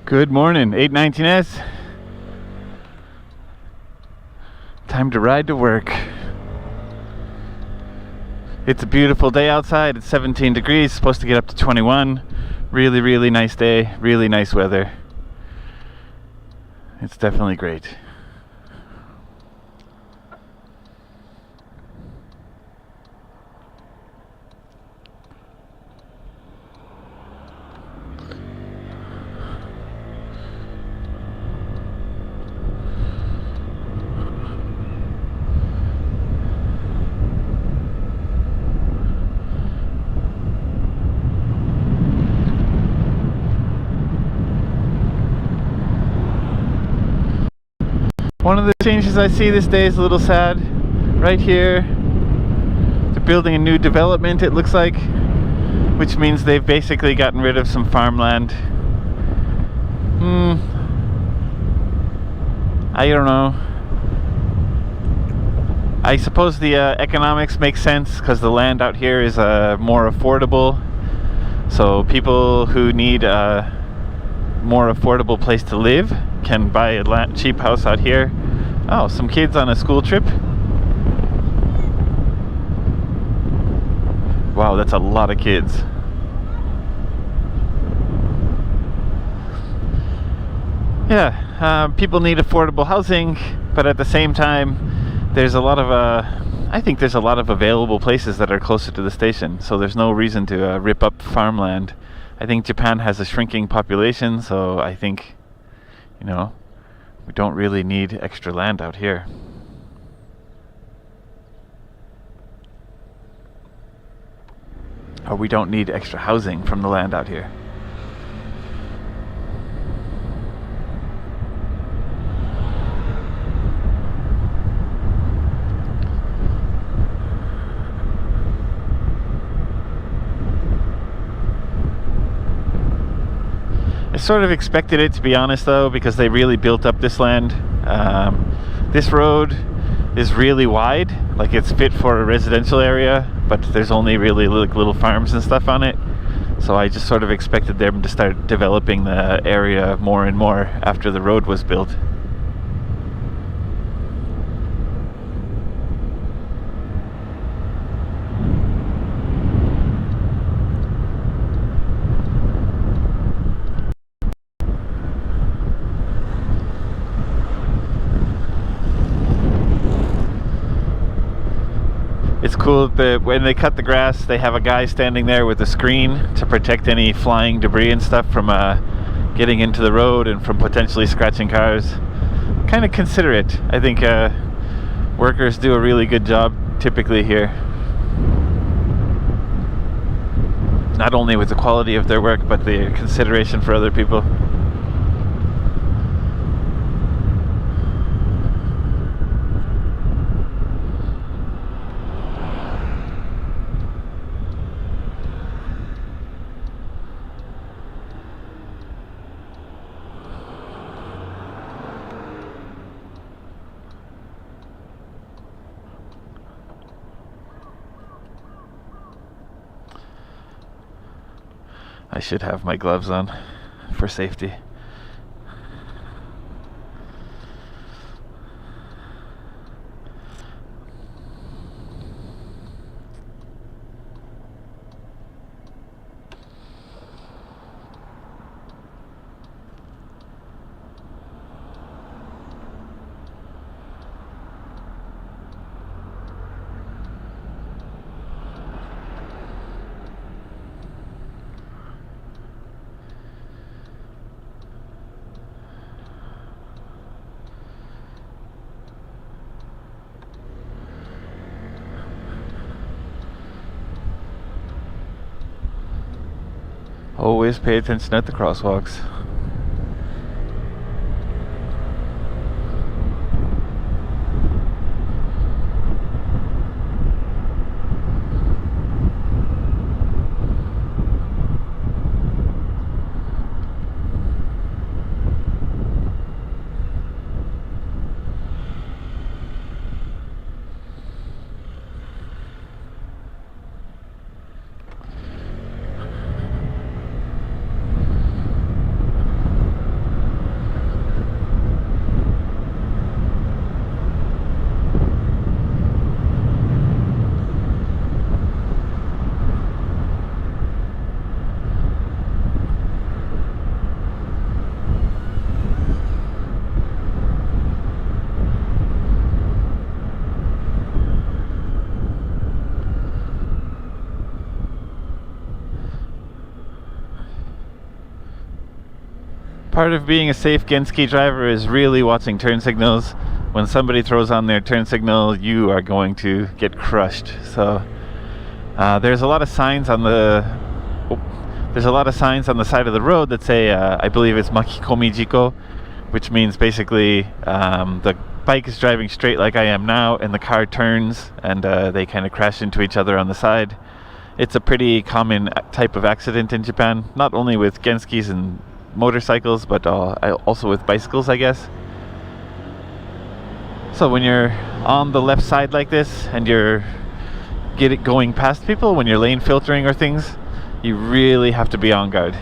Good morning, 819S. Time to ride to work. It's a beautiful day outside. It's 17 degrees, supposed to get up to 21. Really, really nice day, really nice weather. It's definitely great. One of the changes I see this day is a little sad. Right here, they're building a new development, it looks like, which means they've basically gotten rid of some farmland. I don't know. I suppose the economics make sense because the land out here is more affordable. So people who need a more affordable place to live can buy a cheap house out here. Oh, some kids on a school trip. Wow, that's a lot of kids. Yeah, people need affordable housing, but at the same time, there's a lot of I think there's a lot of available places that are closer to the station, so there's no reason to rip up farmland. I think Japan has a shrinking population, so I think, we don't really need extra land out here. Or we don't need extra housing from the land out here. I sort of expected it, to be honest, though, because they really built up this land. This road is really wide, like it's fit for a residential area, but there's only really little farms and stuff on it. So I just sort of expected them to start developing the area more and more after the road was built. It's cool that when they cut the grass, they have a guy standing there with a screen to protect any flying debris and stuff from getting into the road and from potentially scratching cars. Kind of considerate. I think workers do a really good job typically here. Not only with the quality of their work, but the consideration for other people. I should have my gloves on for safety. Always pay attention at the crosswalks. Part of being a safe Genski driver is really watching turn signals. When somebody throws on their turn signal, you are going to get crushed. So there's a lot of signs on the side of the road that say I believe it's Makikomi Jiko, which means basically the bike is driving straight like I am now, and the car turns and they kind of crash into each other on the side. It's a pretty common type of accident in Japan, not only with Genskis and motorcycles, but also with bicycles, I guess. So when you're on the left side like this and you're going past people, when you're lane filtering or things, you really have to be on guard.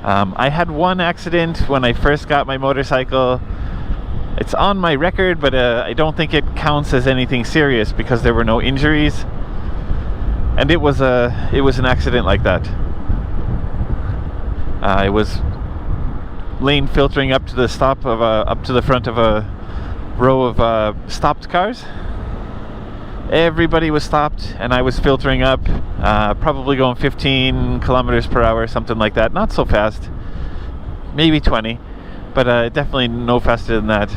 I had one accident when I first got my motorcycle. It's on my record, but I don't think it counts as anything serious because there were no injuries. And it was an accident like that. I was lane filtering up to the front of a row of stopped cars. Everybody was stopped, and I was filtering up, probably going 15 kilometers per hour, something like that. Not so fast, maybe 20, but definitely no faster than that.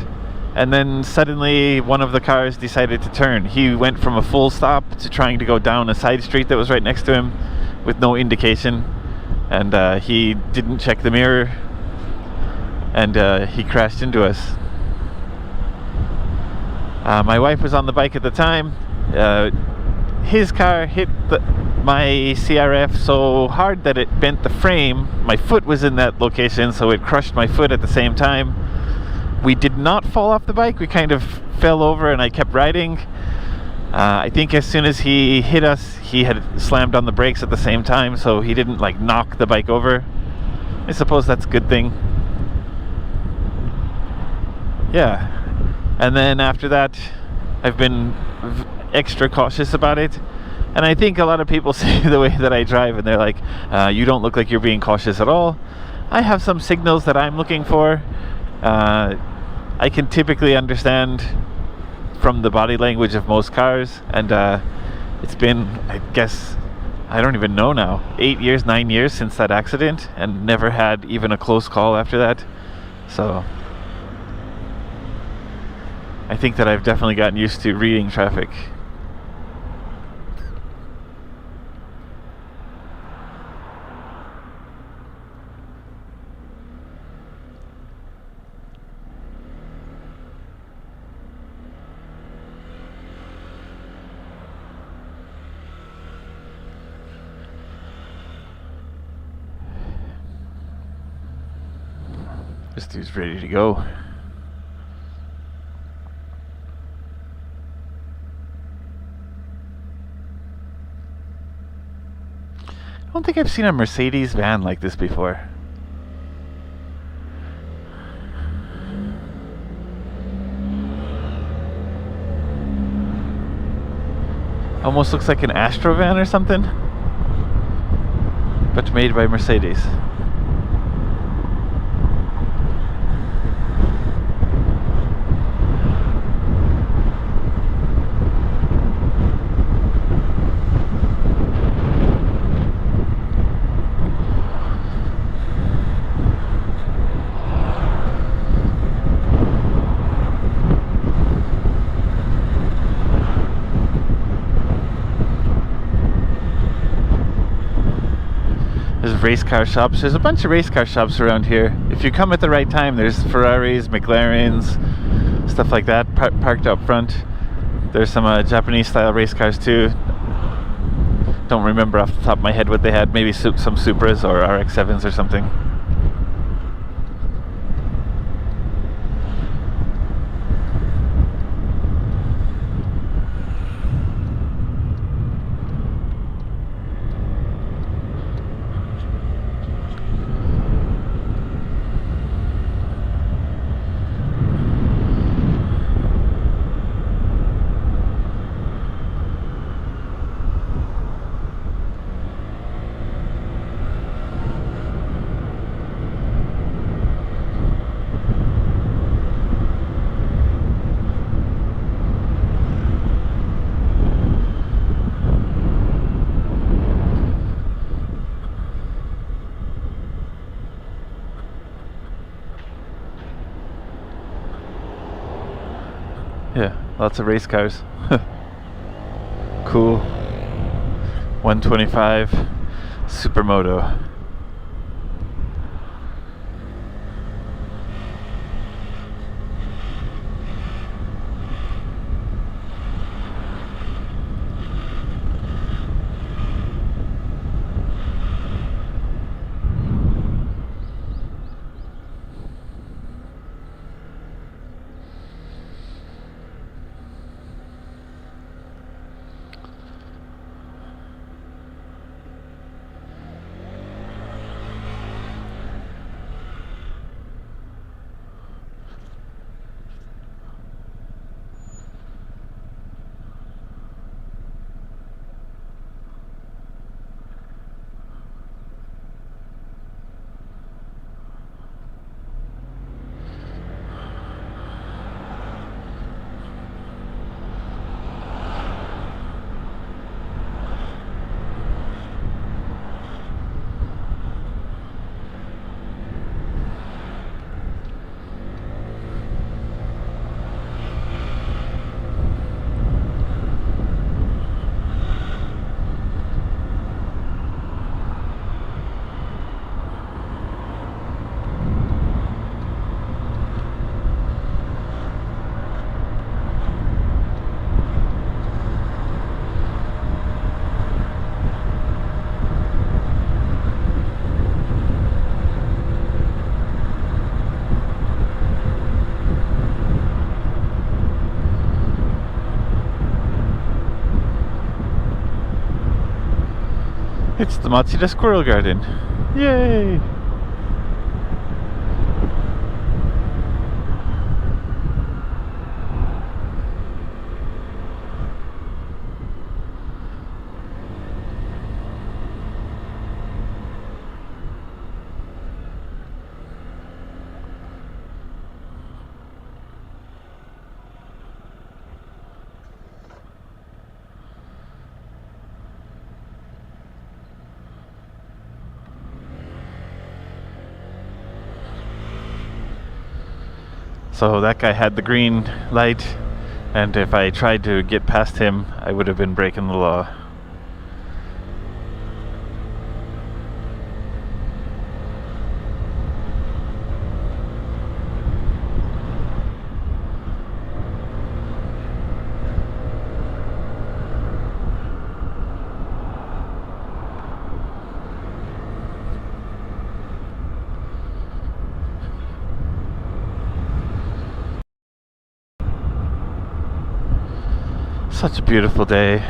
And then suddenly one of the cars decided to turn. He went from a full stop to trying to go down a side street that was right next to him with no indication, and he didn't check the mirror, and he crashed into us. My wife was on the bike at the time. His car hit my CRF so hard that it bent the frame. My foot was in that location, so it crushed my foot at the same time. We did not fall off the bike. We kind of fell over, and I kept riding. I think as soon as he hit us, he had slammed on the brakes at the same time, so he didn't knock the bike over. I suppose that's a good thing. Yeah. And then after that, I've been extra cautious about it. And I think a lot of people see the way that I drive and they're like, you don't look like you're being cautious at all. I have some signals that I'm looking for. I can typically understand from the body language of most cars, and it's been, I guess, I don't even know now, 9 years since that accident, and never had even a close call after that. So I think that I've definitely gotten used to reading traffic. This dude's ready to go. I don't think I've seen a Mercedes van like this before. Almost looks like an Astro van or something, but made by Mercedes. Race car shops. There's a bunch of race car shops around here. If you come at the right time, there's Ferraris, McLarens, stuff like that parked up front. There's some Japanese style race cars too. Don't remember off the top of my head what they had. Maybe some Supras or RX-7s or something. Lots of race cars. Cool. 125 Supermoto. It's the Matsuda Squirrel Garden. Yay! So that guy had the green light, and if I tried to get past him, I would have been breaking the law. Such a beautiful day.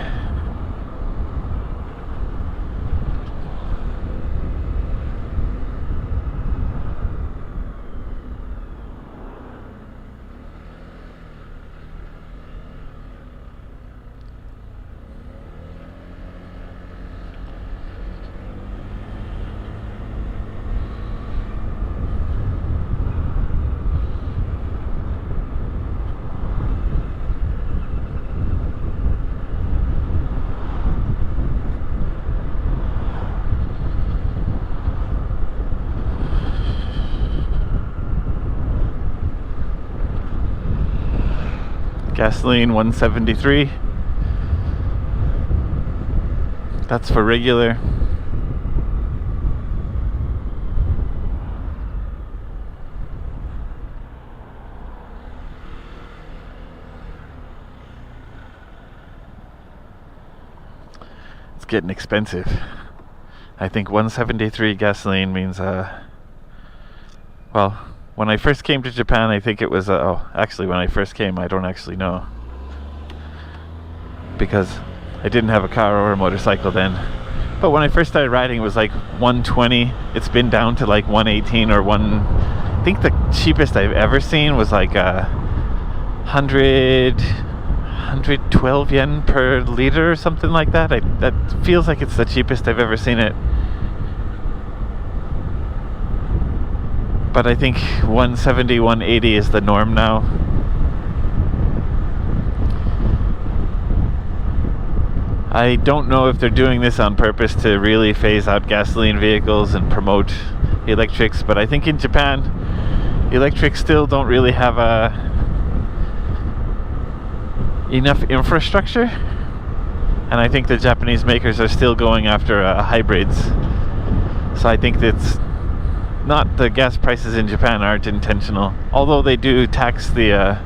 Gasoline 173. That's for regular. It's getting expensive. I think 173 gasoline means well, when I first came to Japan, I think it was actually when I first came, I don't actually know, because I didn't have a car or a motorcycle then. But when I first started riding, it was like 120. It's been down to like 118 or I think the cheapest I've ever seen was like 112 yen per liter or something like that. That feels like it's the cheapest I've ever seen it. But I think 170, 180 is the norm now. I don't know if they're doing this on purpose to really phase out gasoline vehicles and promote electrics, but I think in Japan, electrics still don't really have enough infrastructure, and I think the Japanese makers are still going after hybrids. So I think that's not, the gas prices in Japan aren't intentional, although they do tax the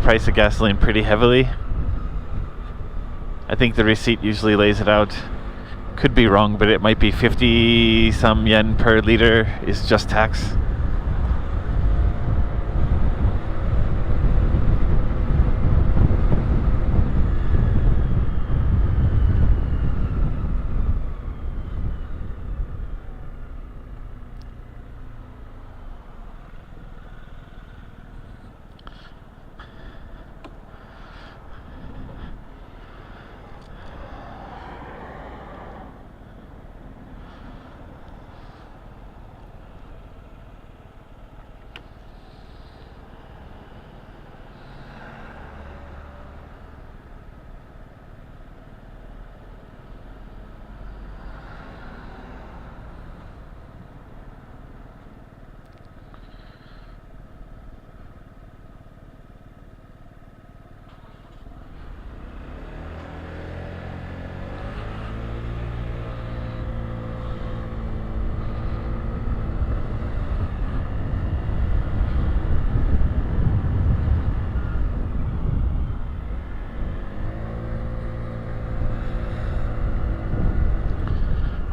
price of gasoline pretty heavily. I think the receipt usually lays it out. Could be wrong, but it might be 50 some yen per liter is just tax.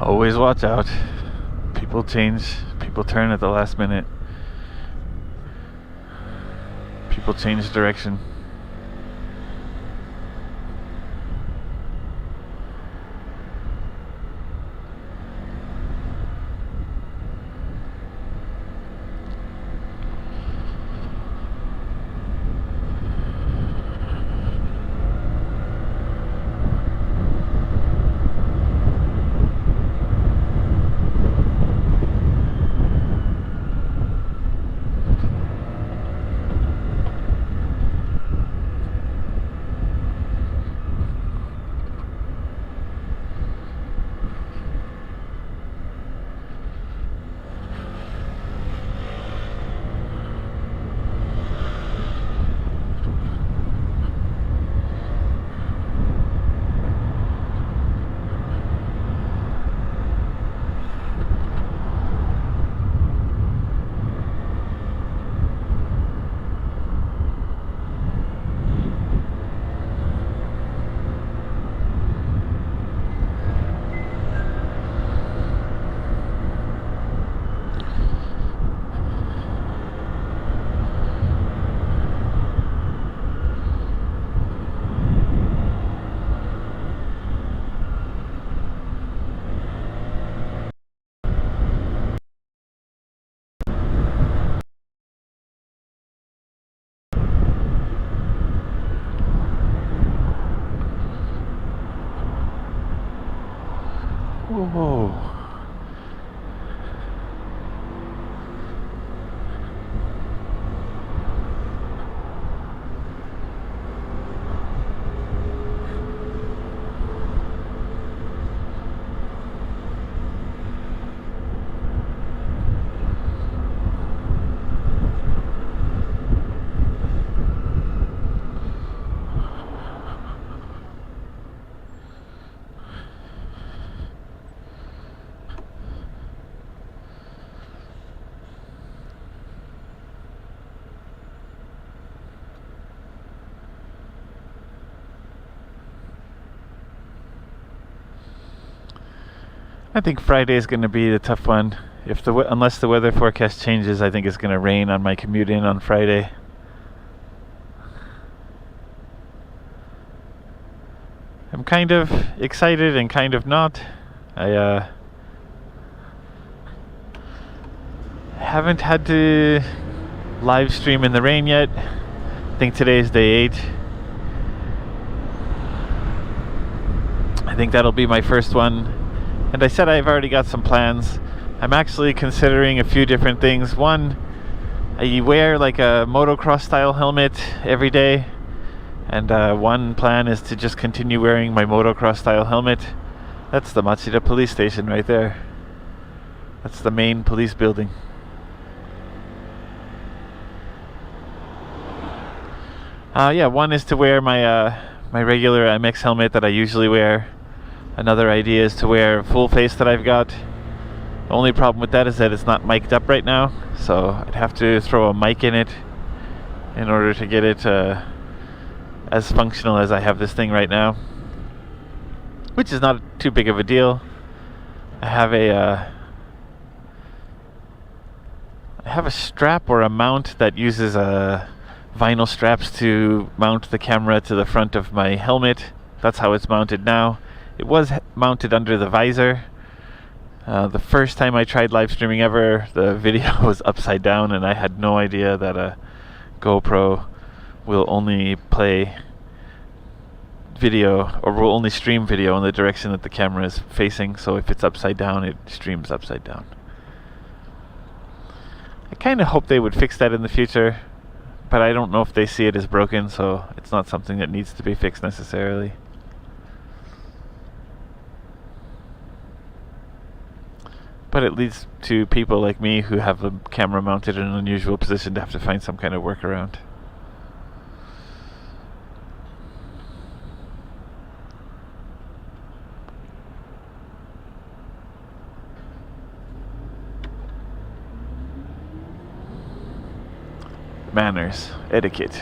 Always watch out. People change. People turn at the last minute. People change direction. Whoa. I think Friday is going to be the tough one. Unless the weather forecast changes, I think it's going to rain on my commute in on Friday. I'm kind of excited and kind of not. I haven't had to live stream in the rain yet. I think today's day 8. I think that'll be my first one. And I said I've already got some plans. I'm actually considering a few different things. One, I wear like a motocross style helmet every day. And one plan is to just continue wearing my motocross style helmet. That's the Machida police station right there. That's the main police building. Yeah, one is to wear my my regular MX helmet that I usually wear. Another idea is to wear full face that I've got. The only problem with that is that it's not mic'd up right now, so I'd have to throw a mic in it in order to get it as functional as I have this thing right now, which is not too big of a deal. I have a strap or a mount that uses vinyl straps to mount the camera to the front of my helmet. That's how it's mounted now. It was mounted under the visor. The first time I tried live streaming ever, the video was upside down, and I had no idea that a GoPro will only play video, or will only stream video in the direction that the camera is facing. So if it's upside down, it streams upside down. I kind of hope they would fix that in the future, but I don't know if they see it as broken, so it's not something that needs to be fixed necessarily. But it leads to people like me who have the camera mounted in an unusual position to have to find some kind of workaround. Manners, etiquette.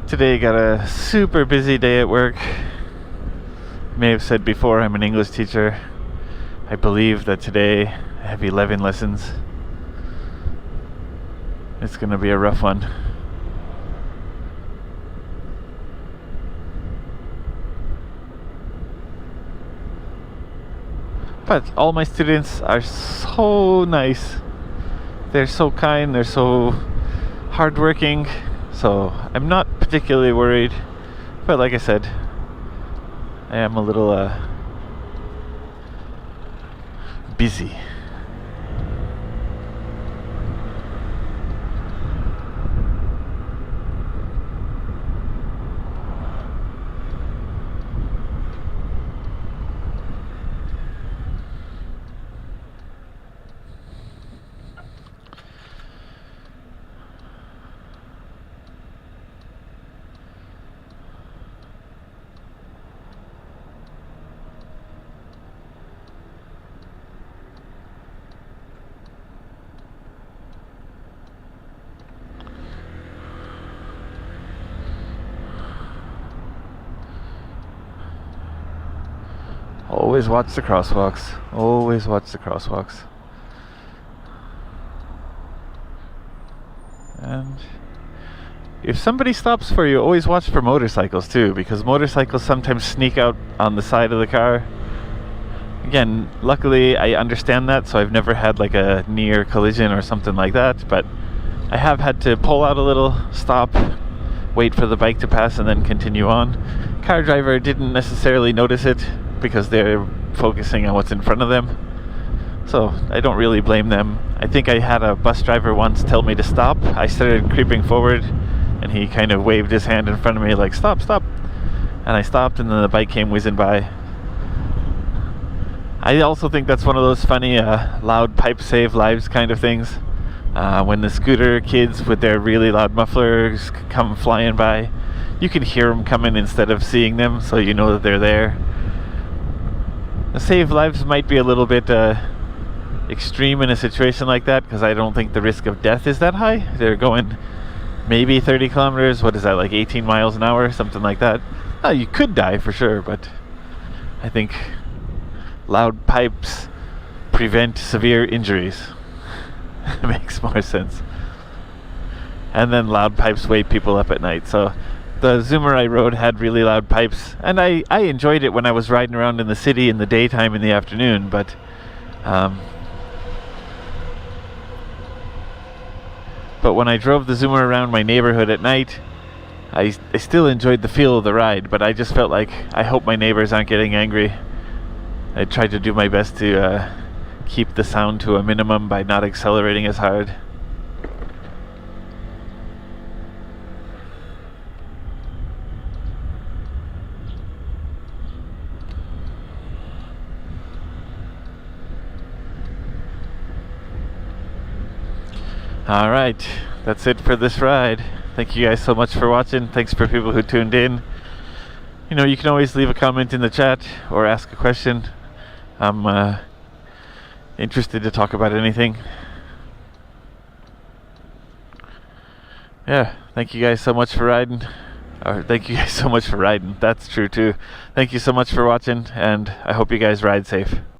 Today got a super busy day at work. May have said before, I'm an English teacher. I believe that today I have 11 lessons. It's gonna be a rough one. But all my students are so nice. They're so kind, they're so hardworking. So I'm not particularly worried, but like I said, I am a little busy. Always watch the crosswalks. Always watch the crosswalks. And if somebody stops for you, always watch for motorcycles too, because motorcycles sometimes sneak out on the side of the car. Again, luckily I understand that, so I've never had like a near collision or something like that, but I have had to pull out a little, stop, wait for the bike to pass, and then continue on. Car driver didn't necessarily notice it because they're focusing on what's in front of them, so I don't really blame them. I think I had a bus driver once tell me to stop. I started creeping forward and he kind of waved his hand in front of me like, stop, stop, and I stopped, and then the bike came whizzing by. I also think that's one of those funny loud pipes save lives kind of things. When the scooter kids with their really loud mufflers come flying by, you can hear them coming instead of seeing them, so you know that they're there. The save lives might be a little bit extreme in a situation like that because I don't think the risk of death is that high. They're going maybe 30 kilometers. What is that, like 18 miles an hour, something like that? You could die for sure, but I think loud pipes prevent severe injuries. Makes more sense. And then loud pipes wake people up at night. So the Zoomer I rode had really loud pipes, and I enjoyed it when I was riding around in the city in the daytime in the afternoon, but when I drove the Zoomer around my neighborhood at night, I still enjoyed the feel of the ride, but I just felt like I hope my neighbors aren't getting angry. I tried to do my best to keep the sound to a minimum by not accelerating as hard. Alright, that's it for this ride. Thank you guys so much for watching. Thanks for people who tuned in. You know, you can always leave a comment in the chat or ask a question. I'm interested to talk about anything. Yeah, thank you guys so much for riding. Or thank you guys so much for riding. That's true too. Thank you so much for watching, and I hope you guys ride safe.